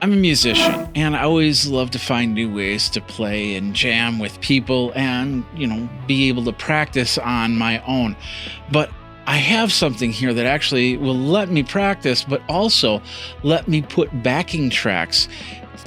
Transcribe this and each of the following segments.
I'm a musician, and I always love to find new ways to play and jam with people and, be able to practice on my own. But I have something here that actually will let me practice, but also let me put backing tracks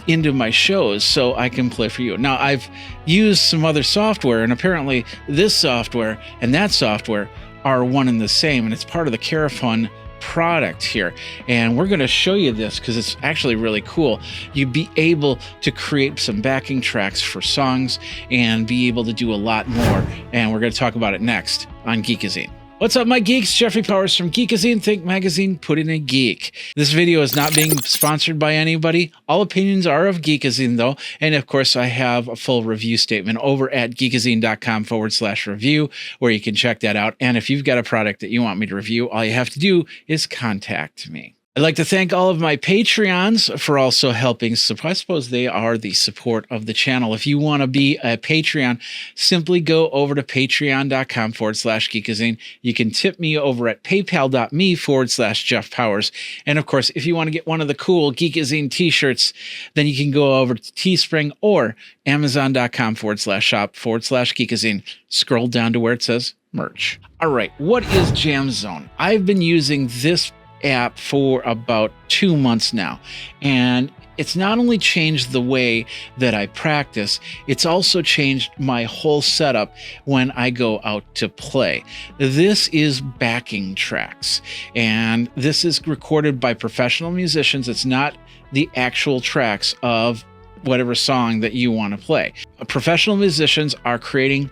into my shows so I can play for you. Now, I've used some other software, and apparently this software and that software are one and the same, and it's part of the Carafun product here. And we're going to show you this because it's actually really cool. You'd be able to create some backing tracks for songs and be able to do a lot more. And we're going to talk about it next on Geekazine. What's up, my geeks? Jeffrey Powers from Geekazine, Think Magazine, Put in a Geek. This video is not being sponsored by anybody. All opinions are of Geekazine, though. And of course, I have a full review statement over at geekazine.com/review, where you can check that out. And if you've got a product that you want me to review, all you have to do is contact me. I'd like to thank all of my Patreons for also helping. I suppose they are the support of the channel. If you want to be a Patreon, simply go over to patreon.com/Geekazine. You can tip me over at paypal.me/Jeff Powers. And of course, if you want to get one of the cool Geekazine t-shirts, then you can go over to Teespring or amazon.com/shop/Geekazine. Scroll down to where it says merch. All right, what is JamZone? I've been using this app for about 2 months now, and it's not only changed the way that I practice, it's also changed my whole setup when I go out to play. This is backing tracks, and this is recorded by professional musicians. It's not the actual tracks of whatever song that you want to play. Professional musicians are creating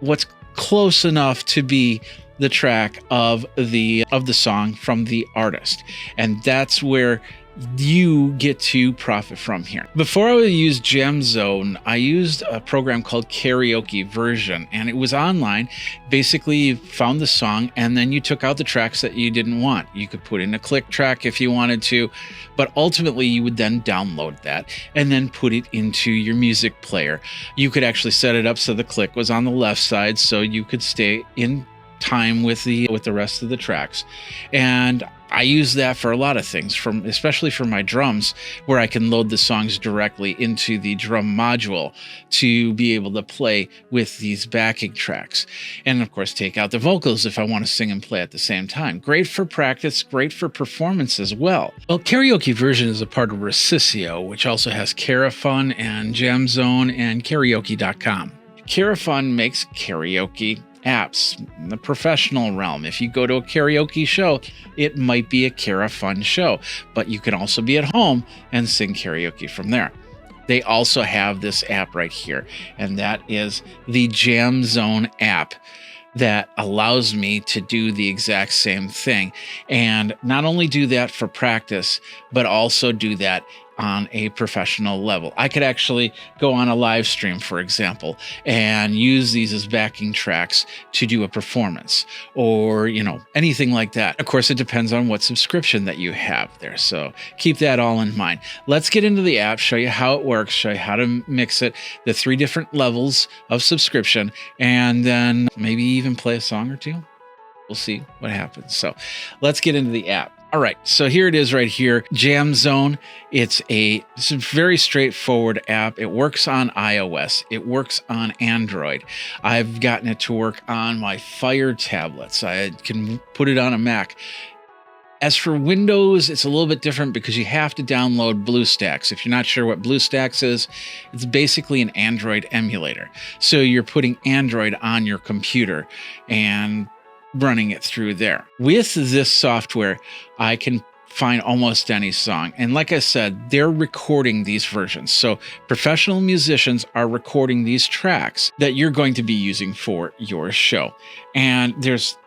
what's close enough to be the track of the song from the artist, and that's where you get to profit from here. Before I would use JamZone, I used a program called Karaoke Version, and it was online. Basically, you found the song and then you took out the tracks that you didn't want. You could put in a click track if you wanted to, but ultimately you would then download that and then put it into your music player. You could actually set it up so the click was on the left side so you could stay in time with the rest of the tracks. And I use that for a lot of things, especially for my drums, where I can load the songs directly into the drum module to be able to play with these backing tracks. And of course, take out the vocals if I want to sing and play at the same time. Great for practice, great for performance as well. Well, Karaoke Version is a part of Recissio, which also has Carafun and JamZone and karaoke.com. Carafun makes karaoke apps in the professional realm. If you go to a karaoke show, it might be a Carafun show, but you can also be at home and sing karaoke from there. They also have this app right here, and that is the JamZone app that allows me to do the exact same thing, and not only do that for practice, but also do that on a professional level. I could actually go on a live stream, for example, and use these as backing tracks to do a performance or, anything like that. Of course, it depends on what subscription that you have there. So keep that all in mind. Let's get into the app, show you how it works, show you how to mix it, the 3 different levels of subscription, and then maybe even play a song or two. We'll see what happens. So let's get into the app. All right, so here it is right here, JamZone. It's a very straightforward app. It works on iOS. It works on Android. I've gotten it to work on my Fire tablets. I can put it on a Mac. As for Windows, it's a little bit different because you have to download BlueStacks. If you're not sure what BlueStacks is, it's basically an Android emulator. So you're putting Android on your computer and running it through there. With this software, I can find almost any song. And like I said, they're recording these versions. So professional musicians are recording these tracks that you're going to be using for your show. And there's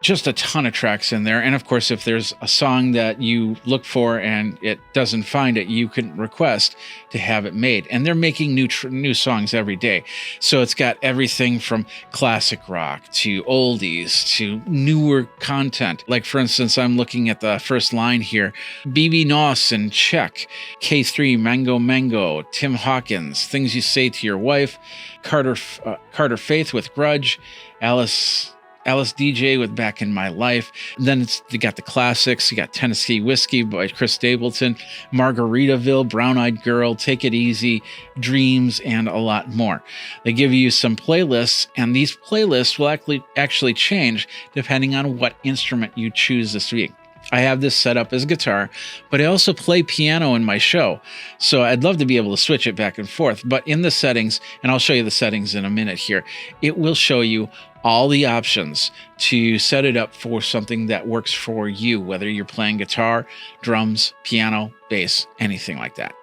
just a ton of tracks in there. And of course, if there's a song that you look for and it doesn't find it, you can request to have it made. And they're making new songs every day. So it's got everything from classic rock to oldies to newer content. Like, for instance, I'm looking at the first line here: BB Noss and Check, K3, Mango Mango, Tim Hawkins, Things You Say to Your Wife, Carter Faith with Grudge, Alice Alice DJ with Back in My Life. Then you got the classics. You got Tennessee Whiskey by Chris Stapleton, Margaritaville, Brown Eyed Girl, Take It Easy, Dreams, and a lot more. They give you some playlists, and these playlists will actually change depending on what instrument you choose this week. I have this set up as guitar, but I also play piano in my show. So I'd love to be able to switch it back and forth. But in the settings, and I'll show you the settings in a minute here, it will show you all the options to set it up for something that works for you, whether you're playing guitar, drums, piano, bass, anything like that.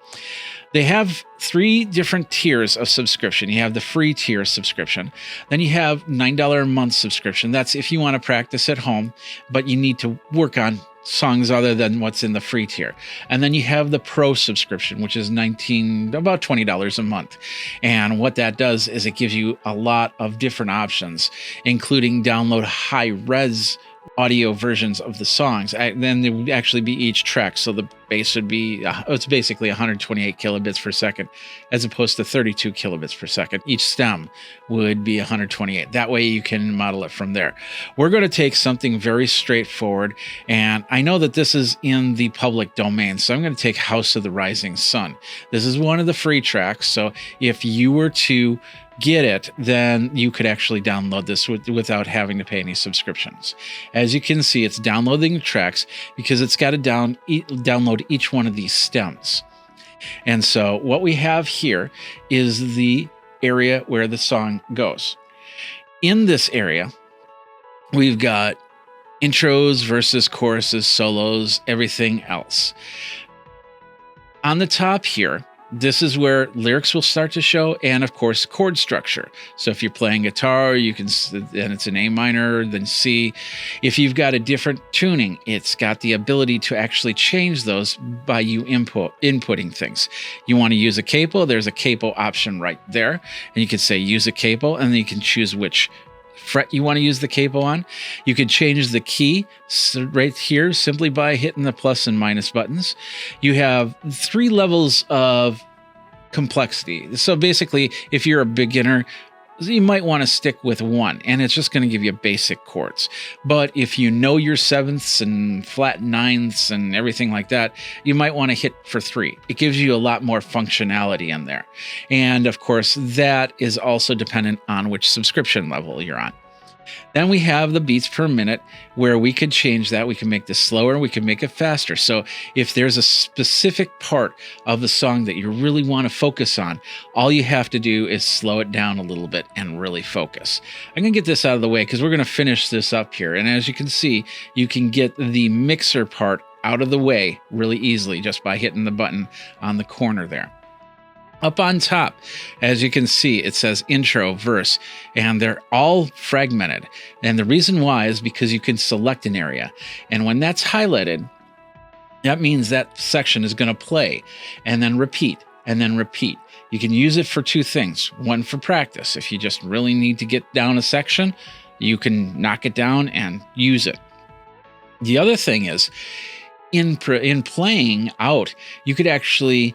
They have 3 different tiers of subscription. You have the free tier subscription. Then you have $9 a month subscription. That's if you want to practice at home, but you need to work on songs other than what's in the free tier. And then you have the pro subscription, which is about $20 a month. And what that does is it gives you a lot of different options, including download high res audio versions of the songs. Then there would actually be each track. So the bass would be, it's basically 128 kilobits per second, as opposed to 32 kilobits per second. Each stem would be 128. That way you can model it from there. We're going to take something very straightforward. And I know that this is in the public domain. So I'm going to take House of the Rising Sun. This is one of the free tracks. So if you were to get it, then you could actually download this without having to pay any subscriptions. As you can see, it's downloading tracks because it's got to download each one of these stems. And so what we have here is the area where the song goes. In this area, we've got intros, verses, choruses, solos, everything else. On the top here, this is where lyrics will start to show, and of course, chord structure. So if you're playing guitar, you can, and it's an A minor, then C. If you've got a different tuning, it's got the ability to actually change those by you inputting things. You want to use a capo, there's a capo option right there, and you can say use a capo, and then you can choose which fret you want to use the capo on. You can change the key right here simply by hitting the plus and minus buttons. You have 3 levels of complexity. So basically, if you're a beginner, you might want to stick with 1, and it's just going to give you basic chords. But if you know your 7ths and flat 9ths and everything like that, you might want to hit for 3. It gives you a lot more functionality in there. And of course, that is also dependent on which subscription level you're on. Then we have the beats per minute, where we could change that. We can make this slower, we can make it faster. So if there's a specific part of the song that you really want to focus on, all you have to do is slow it down a little bit and really focus. I'm going to get this out of the way because we're going to finish this up here. And as you can see, you can get the mixer part out of the way really easily just by hitting the button on the corner there. Up on top, as you can see, it says intro, verse, and they're all fragmented. And the reason why is because you can select an area. And when that's highlighted, that means that section is going to play and then repeat and then repeat. You can use it for 2 things. One, for practice. If you just really need to get down a section, you can knock it down and use it. The other thing is, in playing out, you could actually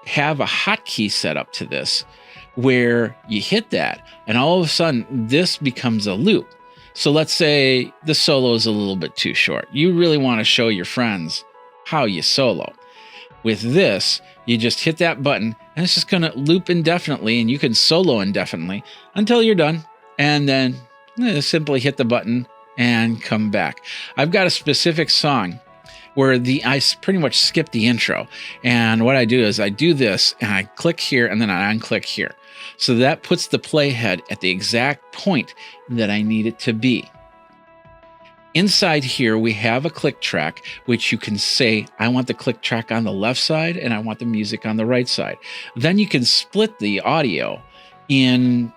have a hotkey set up to this where you hit that and all of a sudden this becomes a loop. So let's say the solo is a little bit too short. You really want to show your friends how you solo. With this, you just hit that button and it's just going to loop indefinitely, and you can solo indefinitely until you're done, and then simply hit the button and come back. I've got a specific song where I pretty much skip the intro. And what I do is I do this and I click here and then I unclick here. So that puts the playhead at the exact point that I need it to be. Inside here, we have a click track, which you can say, I want the click track on the left side and I want the music on the right side. Then you can split the audio in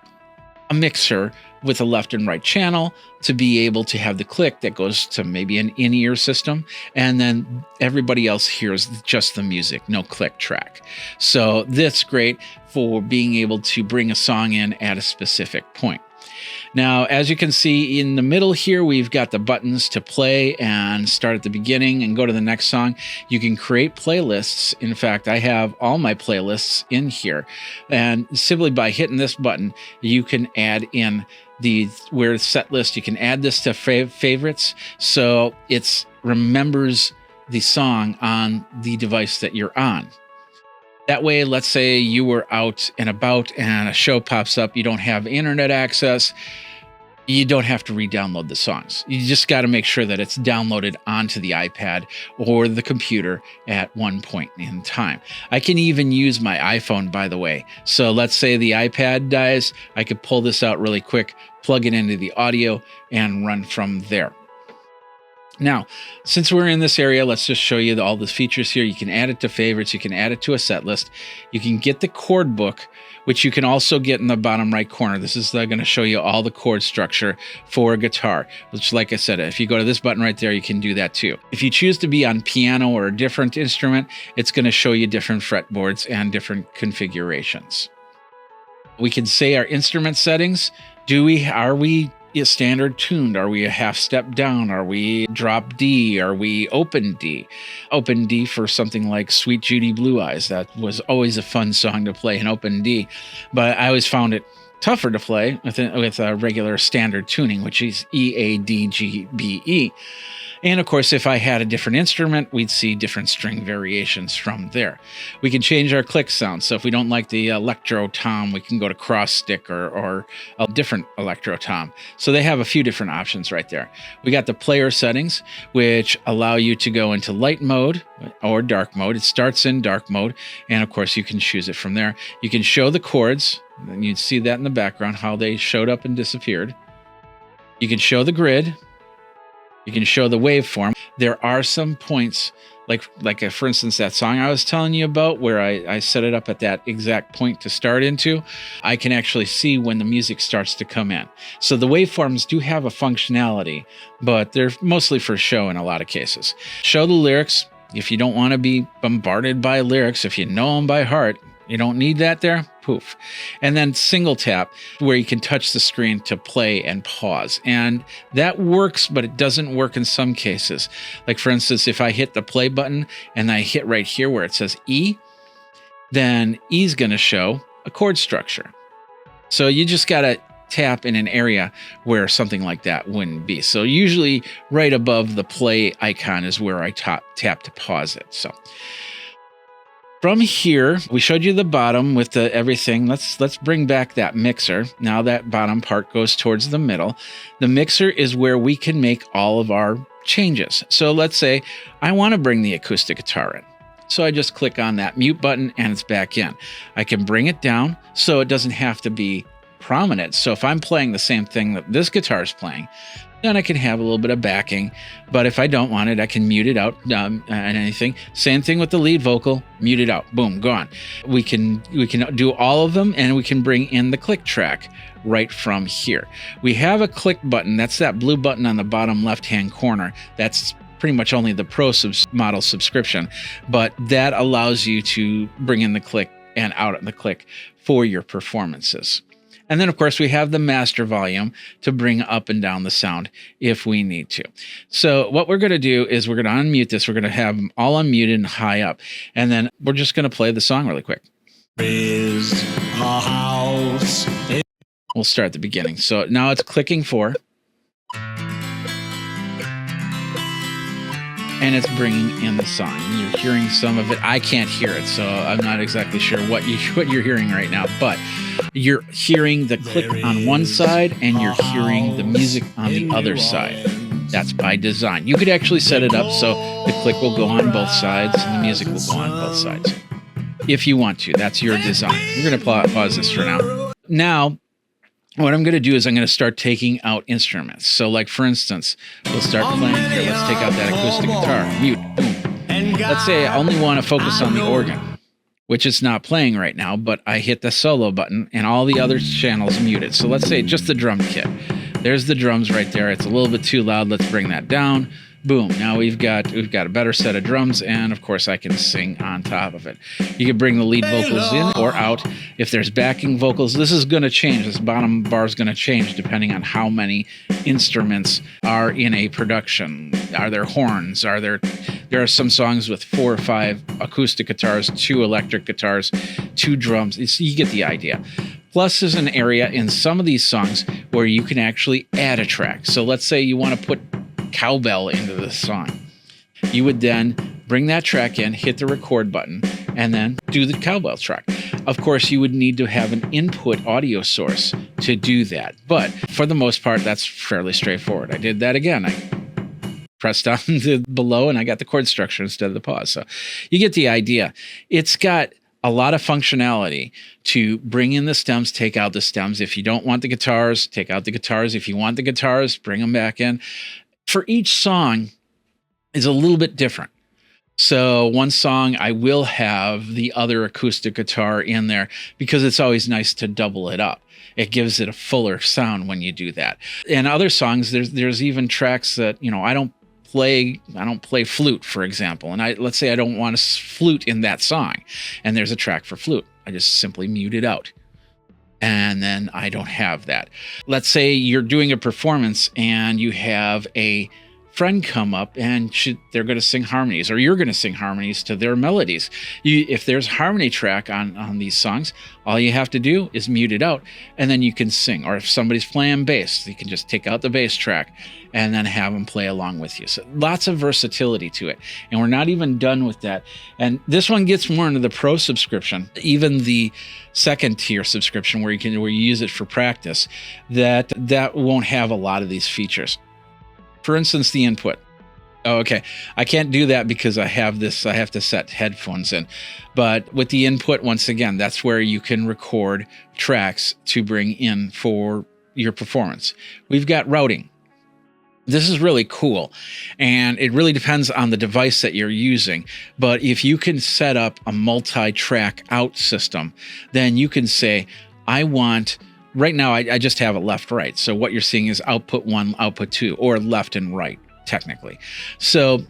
a mixer with a left and right channel to be able to have the click that goes to maybe an in-ear system, and then everybody else hears just the music, no click track. So that's great for being able to bring a song in at a specific point. Now, as you can see in the middle here, we've got the buttons to play and start at the beginning and go to the next song. You can create playlists. In fact, I have all my playlists in here. And simply by hitting this button, you can add in where set list, you can add this to favorites, so it remembers the song on the device that you're on. That way, let's say you were out and about and a show pops up, you don't have internet access, you don't have to re-download the songs. You just got to make sure that it's downloaded onto the iPad or the computer at one point in time. I can even use my iPhone, by the way. So let's say the iPad dies, I could pull this out really quick, plug it into the audio, and run from there. Now, since we're in this area, let's just show you all the features here. You can add it to favorites. You can add it to a set list. You can get the chord book, which you can also get in the bottom right corner. This is going to show you all the chord structure for a guitar, which, like I said, if you go to this button right there, you can do that too. If you choose to be on piano or a different instrument, it's going to show you different fretboards and different configurations. We can say our instrument settings. Are we standard tuned? Are we a half step down? Are we drop D? Are we open D? Open D for something like Sweet Judy Blue Eyes. That was always a fun song to play in open D, but I always found it tougher to play with a regular standard tuning, which is E, A, D, G, B, E. And of course, if I had a different instrument, we'd see different string variations from there. We can change our click sound. So if we don't like the electro tom, we can go to cross stick or a different electro tom. So they have a few different options right there. We got the player settings, which allow you to go into light mode or dark mode. It starts in dark mode. And of course, you can choose it from there. You can show the chords, and you'd see that in the background, how they showed up and disappeared. You can show the grid. You can show the waveform. There are some points, like for instance, that song I was telling you about, where I set it up at that exact point to start into. I can actually see when the music starts to come in. So the waveforms do have a functionality, but they're mostly for show in a lot of cases. Show the lyrics. If you don't want to be bombarded by lyrics, if you know them by heart, you don't need that there, poof. And then single tap, where you can touch the screen to play and pause. And that works, but it doesn't work in some cases. Like for instance, if I hit the play button and I hit right here where it says E, then E's going to show a chord structure. So you just got to tap in an area where something like that wouldn't be. So usually right above the play icon is where I tap to pause it. So from here, we showed you the bottom with the everything. Let's bring back that mixer. Now that bottom part goes towards the middle. The mixer is where we can make all of our changes. So let's say I want to bring the acoustic guitar in. So I just click on that mute button and it's back in. I can bring it down so it doesn't have to be prominent. So if I'm playing the same thing that this guitar is playing, then I can have a little bit of backing. But if I don't want it, I can mute it out and anything. Same thing with the lead vocal, mute it out, boom, gone. We can do all of them, and we can bring in the click track right from here. We have a click button. That's that blue button on the bottom left-hand corner. That's pretty much only the Pro model subscription, but that allows you to bring in the click and out the click for your performances. And then, of course, we have the master volume to bring up and down the sound if we need to. So what we're going to do is we're going to unmute this. We're going to have them all unmuted and high up. And then we're just going to play the song really quick. Is a house. We'll start at the beginning. So now it's clicking 4. And it's bringing in the song. You're hearing some of it. I can't hear it, so I'm not exactly sure what you're hearing right now. But you're hearing the click on one side, and you're hearing the music on the other side. That's by design. You could actually set it up so the click will go on both sides and the music will go on both sides. If you want to, that's your design. We're going to pause this for now. Now, what I'm going to do is I'm going to start taking out instruments. So like, for instance, we'll start playing here. Let's take out that acoustic guitar. Mute. Boom. Let's say I only want to focus on the organ, which is not playing right now, but I hit the solo button and all the other channels muted. So let's say just the drum kit. There's the drums right there. It's a little bit too loud. Let's bring that down. Boom. Now we've got a better set of drums, and of course I can sing on top of it. You can bring the lead vocals in or out. If there's backing vocals, this is going to change. This bottom bar is going to change depending on how many instruments are in a production. Are there horns? There are some songs with 4 or 5 acoustic guitars, 2 electric guitars, 2 drums. You get the idea. Plus, there's an area in some of these songs where you can actually add a track. So let's say you want to put cowbell into the song. You would then bring that track in, hit the record button, and then do the cowbell track. Of course, you would need to have an input audio source to do that. But for the most part, that's fairly straightforward. I did that again. I pressed down the below and I got the chord structure instead of the pause. So you get the idea. It's got a lot of functionality to bring in the stems, take out the stems. If you don't want the guitars, take out the guitars. If you want the guitars, bring them back in. For each song is a little bit different. So one song, I will have the other acoustic guitar in there because it's always nice to double it up. It gives it a fuller sound when you do that. And other songs, there's even tracks that, I don't play flute, for example. And let's say I don't want a flute in that song, and there's a track for flute. I just simply mute it out. And then I don't have that. Let's say you're doing a performance and you have a friend come up and they're going to sing harmonies, or you're going to sing harmonies to their melodies. If there's a harmony track on these songs, all you have to do is mute it out and then you can sing. Or if somebody's playing bass, you can just take out the bass track and then have them play along with you. So lots of versatility to it. And we're not even done with that. And this one gets more into the pro subscription, even the second tier subscription where you use it for practice, that won't have a lot of these features. For instance, the input. Oh, okay. I can't do that because I have to set headphones in. But with the input, once again, that's where you can record tracks to bring in for your performance. We've got routing. This is really cool. And it really depends on the device that you're using. But if you can set up a multi-track out system, then you can say, right now, I just have it left, right. So what you're seeing is output 1, output 2, or left and right, technically. So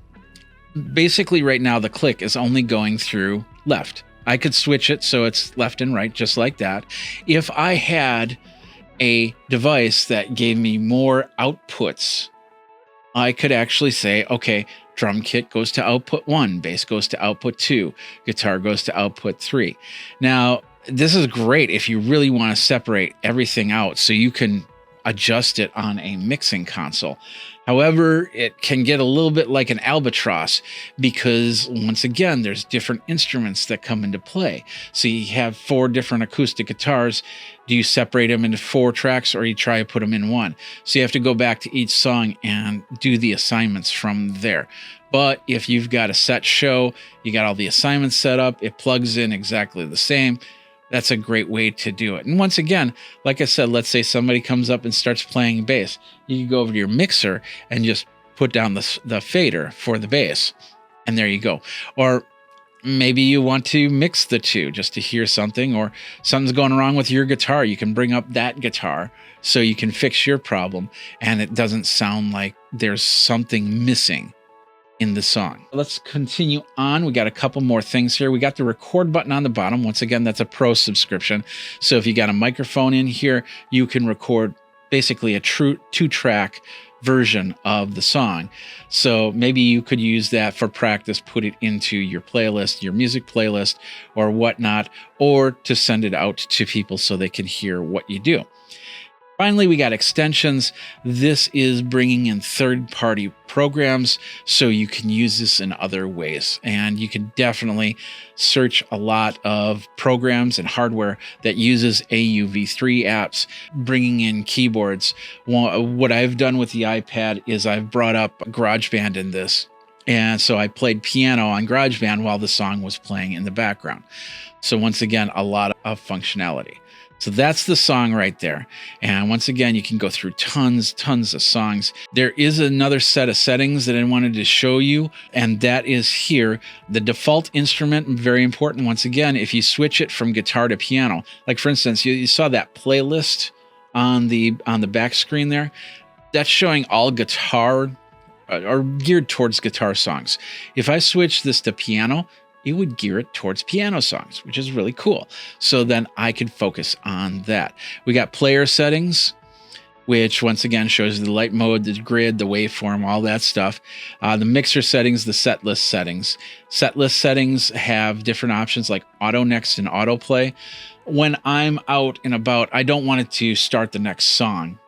basically right now, the click is only going through left. I could switch it so it's left and right, just like that. If I had a device that gave me more outputs, I could actually say, okay, drum kit goes to output 1, bass goes to output 2, guitar goes to output 3. Now, this is great if you really want to separate everything out so you can adjust it on a mixing console. However, it can get a little bit like an albatross because, once again, there's different instruments that come into play. So you have 4 different acoustic guitars. Do you separate them into 4 tracks, or you try to put them in one? So you have to go back to each song and do the assignments from there. But if you've got a set show, you got all the assignments set up, it plugs in exactly the same. That's a great way to do it. And once again, like I said, let's say somebody comes up and starts playing bass. You can go over to your mixer and just put down the fader for the bass. And there you go. Or maybe you want to mix the two just to hear something, or something's going wrong with your guitar. You can bring up that guitar so you can fix your problem and it doesn't sound like there's something missing in the song. Let's continue on. We got a couple more things here. We got the record button on the bottom. Once again, that's a pro subscription. So if you got a microphone in here, you can record basically a true 2-track version of the song. So maybe you could use that for practice, put it into your playlist, your music playlist or whatnot, or to send it out to people so they can hear what you do. Finally, we got extensions. This is bringing in third-party programs so you can use this in other ways. And you can definitely search a lot of programs and hardware that uses AUV3 apps, bringing in keyboards. What I've done with the iPad is I've brought up GarageBand in this. And so I played piano on GarageBand while the song was playing in the background. So once again, a lot of functionality. So that's the song right there. And once again, you can go through tons of songs. There is another set of settings that I wanted to show you, and that is here. The default instrument, very important. Once again, if you switch it from guitar to piano, like for instance, you saw that playlist on the back screen there. That's showing all guitar or geared towards guitar songs. If I switch this to piano, it would gear it towards piano songs, which is really cool. So then I could focus on that. We got player settings. which once again shows the light mode, the grid, the waveform, all that stuff. The mixer settings, the set list settings. Set list settings have different options like auto next and autoplay. When I'm out and about, I don't want it to start the next song,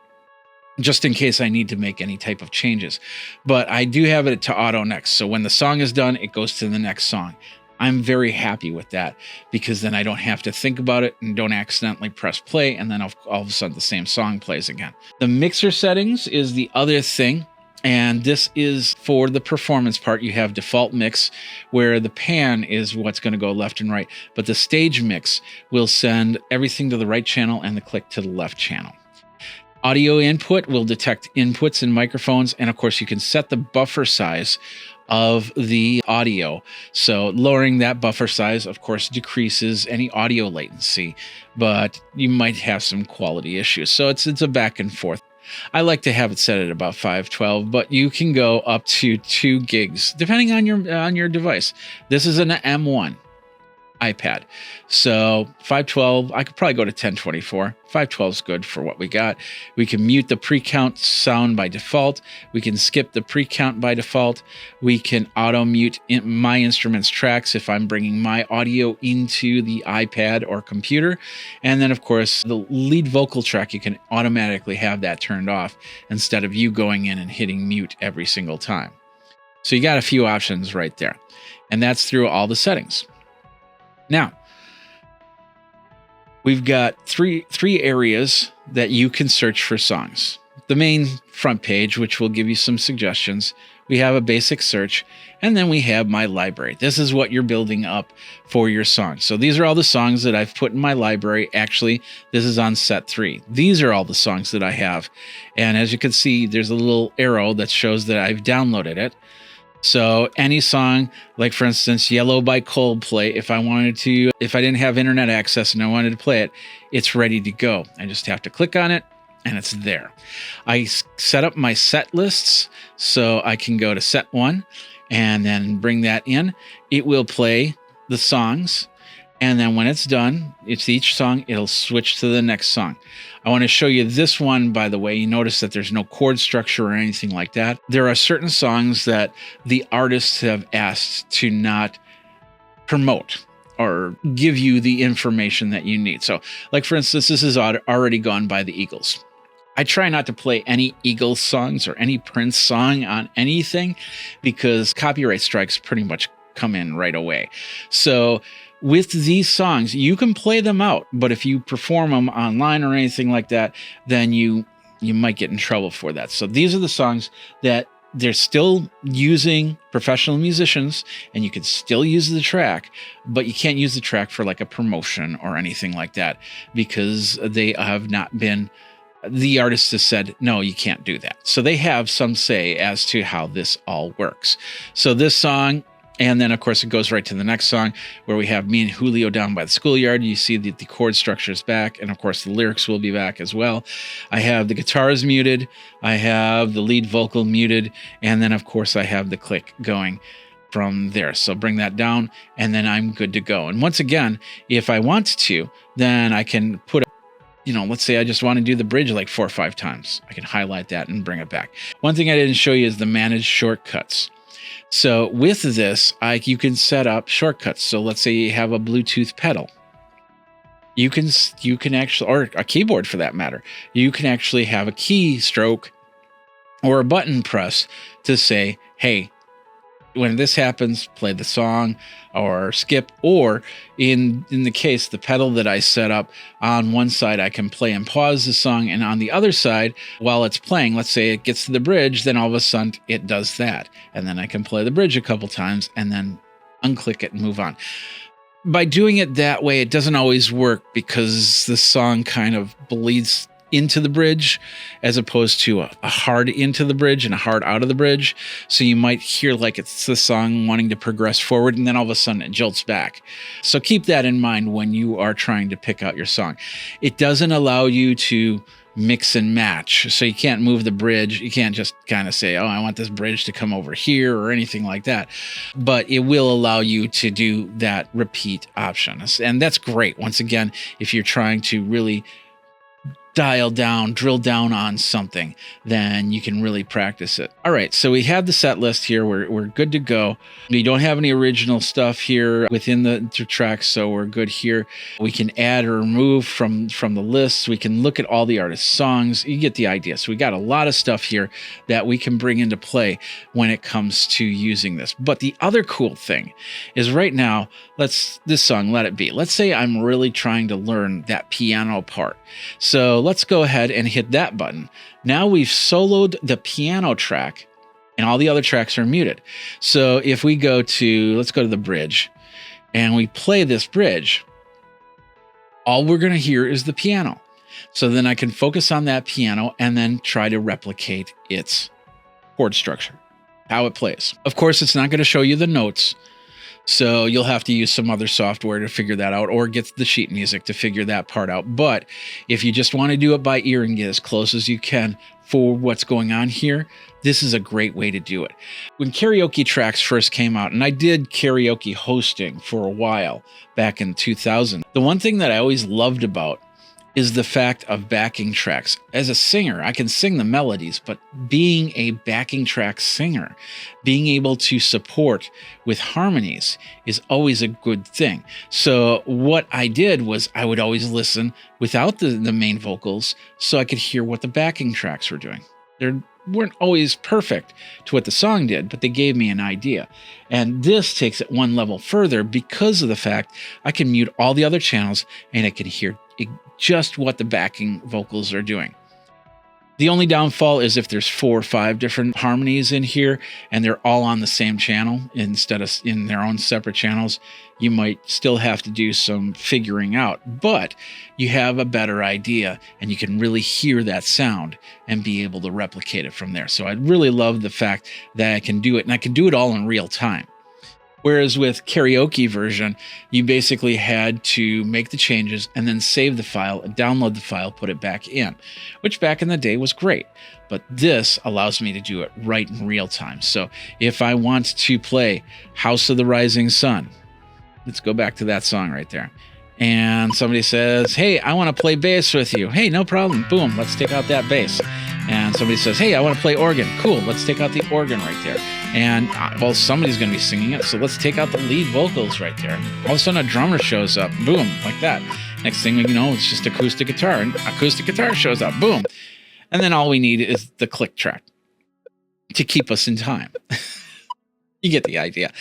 just in case I need to make any type of changes. But I do have it to auto next. So when the song is done, it goes to the next song. I'm very happy with that because then I don't have to think about it and don't accidentally press play. And then all of a sudden the same song plays again. The mixer settings is the other thing. And this is for the performance part. You have default mix where the pan is what's going to go left and right. But the stage mix will send everything to the right channel and the click to the left channel. Audio input will detect inputs and microphones. And of course, you can set the buffer size of the audio. So lowering that buffer size, of course, decreases any audio latency, but you might have some quality issues. So it's a back and forth. I like to have it set at about 512, but you can go up to 2 gigs depending on your device. This is an M1 iPad. So 512, I could probably go to 1024. 512 is good for what we got. We can mute the pre-count sound by default. We can skip the pre-count by default. We can auto mute my instruments tracks if I'm bringing my audio into the iPad or computer. And then of course the lead vocal track, you can automatically have that turned off instead of you going in and hitting mute every single time. So you got a few options right there. And that's through all the settings. Now, we've got three areas that you can search for songs. The main front page, which will give you some suggestions. We have a basic search, and then we have my library. This is what you're building up for your songs. So these are all the songs that I've put in my library. Actually, this is on set 3. These are all the songs that I have. And as you can see, there's a little arrow that shows that I've downloaded it. So any song, like for instance, Yellow by Coldplay, if I didn't have internet access and I wanted to play it, it's ready to go. I just have to click on it and it's there. I set up my set lists so I can go to set 1 and then bring that in. It will play the songs. And then when it's done, it's each song, it'll switch to the next song. I want to show you this one, by the way. You notice that there's no chord structure or anything like that. There are certain songs that the artists have asked to not promote or give you the information that you need. So, like for instance, this is already gone by the Eagles. I try not to play any Eagles songs or any Prince song on anything because copyright strikes pretty much come in right away. So with these songs, you can play them out, but if you perform them online or anything like that, then you might get in trouble for that. So these are the songs that they're still using professional musicians, and you can still use the track, but you can't use the track for like a promotion or anything like that because they have not been, the artist has said, no, you can't do that. So they have some say as to how this all works. So this song, and then, of course, it goes right to the next song where we have Me and Julio Down by the Schoolyard. You see that the chord structure is back. And, of course, the lyrics will be back as well. I have the guitars muted. I have the lead vocal muted. And then, of course, I have the click going from there. So bring that down, and then I'm good to go. And once again, if I want to, then I can put let's say I just want to do the bridge like 4 or 5 times. I can highlight that and bring it back. One thing I didn't show you is the manage shortcuts. So with this, you can set up shortcuts. So let's say you have a Bluetooth pedal. You can actually, or a keyboard for that matter, you can actually have a keystroke or a button press to say, hey, when this happens, play the song or skip, or in the case, the pedal that I set up on one side, I can play and pause the song. And on the other side, while it's playing, let's say it gets to the bridge, then all of a sudden it does that. And then I can play the bridge a couple times and then unclick it and move on. By doing it that way, it doesn't always work because the song kind of bleeds into the bridge as opposed to a hard into the bridge and a hard out of the bridge. So you might hear like it's the song wanting to progress forward and then all of a sudden it jolts back. So keep that in mind when you are trying to pick out your song. It doesn't allow you to mix and match. So you can't move the bridge. You can't just kind of say, oh, I want this bridge to come over here or anything like that. But it will allow you to do that repeat option. And that's great. Once again, if you're trying to really drill down on something, then you can really practice it. All right, so we have the set list here. We're good to go. We don't have any original stuff here within the tracks, so we're good here. We can add or remove from the lists. We can look at all the artists' songs. You get the idea. So we got a lot of stuff here that we can bring into play when it comes to using this. But the other cool thing is right now, this song, Let It Be. Let's say I'm really trying to learn that piano part. So let's go ahead and hit that button. Now we've soloed the piano track and all the other tracks are muted. So if we let's go to the bridge and we play this bridge, all we're going to hear is the piano. So then I can focus on that piano and then try to replicate its chord structure, how it plays. Of course, it's not going to show you the notes. So you'll have to use some other software to figure that out, or get the sheet music to figure that part out. But if you just want to do it by ear and get as close as you can for what's going on here, this is a great way to do it. When karaoke tracks first came out, and I did karaoke hosting for a while back in 2000, the one thing that I always loved about is the fact of backing tracks. As a singer, I can sing the melodies, but being a backing track singer, being able to support with harmonies is always a good thing. So what I did was I would always listen without the main vocals so I could hear what the backing tracks were doing. They weren't always perfect to what the song did, but they gave me an idea. And this takes it one level further because of the fact I can mute all the other channels and I can hear just what the backing vocals are doing. The only downfall is if there's 4 or 5 different harmonies in here and they're all on the same channel instead of in their own separate channels, you might still have to do some figuring out, but you have a better idea and you can really hear that sound and be able to replicate it from there. So I really love the fact that I can do it, and I can do it all in real time. Whereas with karaoke version, you basically had to make the changes and then save the file and download the file, put it back in, which back in the day was great. But this allows me to do it right in real time. So if I want to play House of the Rising Sun, let's go back to that song right there. And somebody says, hey, I want to play bass with you. Hey, no problem. Boom, let's take out that bass. And somebody says, hey, I want to play organ. Cool, let's take out the organ right there. And, well, somebody's going to be singing it, so let's take out the lead vocals right there. All of a sudden, a drummer shows up. Boom, like that. Next thing you know, it's just acoustic guitar. And acoustic guitar shows up. Boom. And then all we need is the click track to keep us in time. You get the idea.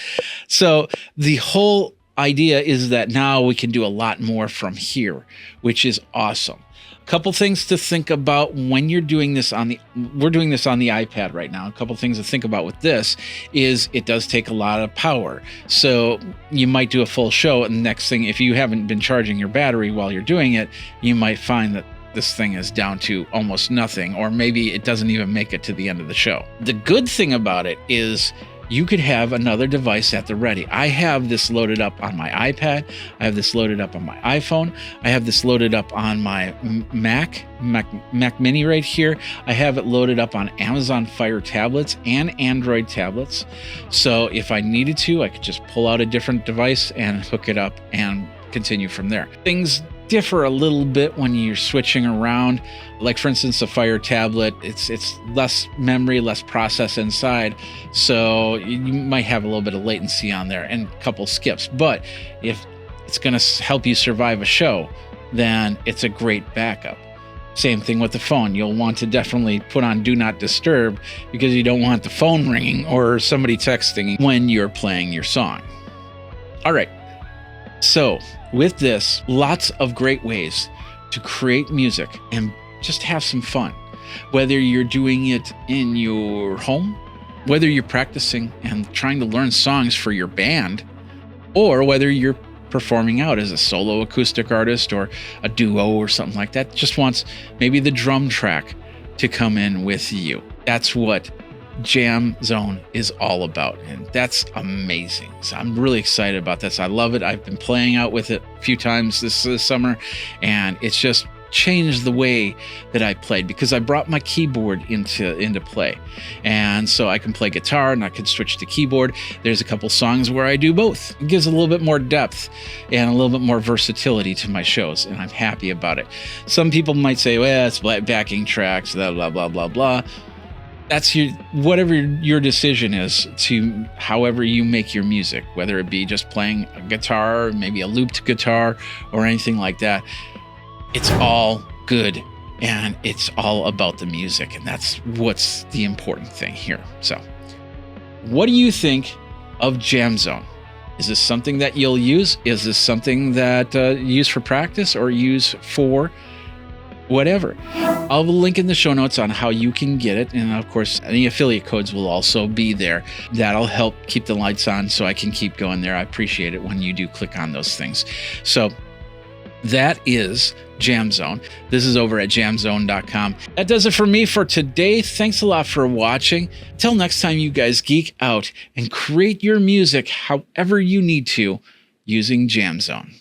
So the whole idea is that now we can do a lot more from here, which is awesome. Couple things to think about when you're doing this we're doing this on the iPad right now. A couple things to think about with this is it does take a lot of power. So you might do a full show, and the next thing, if you haven't been charging your battery while you're doing it, you might find that this thing is down to almost nothing, or maybe it doesn't even make it to the end of the show. The good thing about it is you could have another device at the ready. I have this loaded up on my iPad. I have this loaded up on my iPhone. I have this loaded up on my Mac Mini right here. I have it loaded up on Amazon Fire tablets and Android tablets. So if I needed to, I could just pull out a different device and hook it up and continue from there. Things differ a little bit when you're switching around. Like, for instance, a Fire tablet, it's less memory, less process inside, so you might have a little bit of latency on there and a couple skips. But if it's going to help you survive a show, then it's a great backup. Same thing with the phone. You'll want to definitely put on Do Not Disturb because you don't want the phone ringing or somebody texting when you're playing your song. All right. So with this, lots of great ways to create music and just have some fun. Whether you're doing it in your home, whether you're practicing and trying to learn songs for your band, or whether you're performing out as a solo acoustic artist or a duo or something like that, just wants maybe the drum track to come in with you. That's what JamZone is all about, and that's amazing. So I'm really excited about this. I love it. I've been playing out with it a few times this summer, and it's just changed the way that I played because I brought my keyboard into play. And so I can play guitar and I can switch to keyboard. There's a couple songs where I do both. It gives a little bit more depth and a little bit more versatility to my shows, and I'm happy about it. Some people might say, well, it's backing tracks, blah, blah, blah, blah, blah. That's whatever your decision is to however you make your music, whether it be just playing a guitar, maybe a looped guitar or anything like that. It's all good, and it's all about the music, and that's what's the important thing here. So what do you think of JamZone? Is this something that you'll use? Is this something that you use for practice or use for whatever? I'll have a link in the show notes on how you can get it. And of course, any affiliate codes will also be there. That'll help keep the lights on so I can keep going there. I appreciate it when you do click on those things. So that is JamZone. This is over at jamzone.com. That does it for me for today. Thanks a lot for watching. Till next time, you guys geek out and create your music however you need to using JamZone.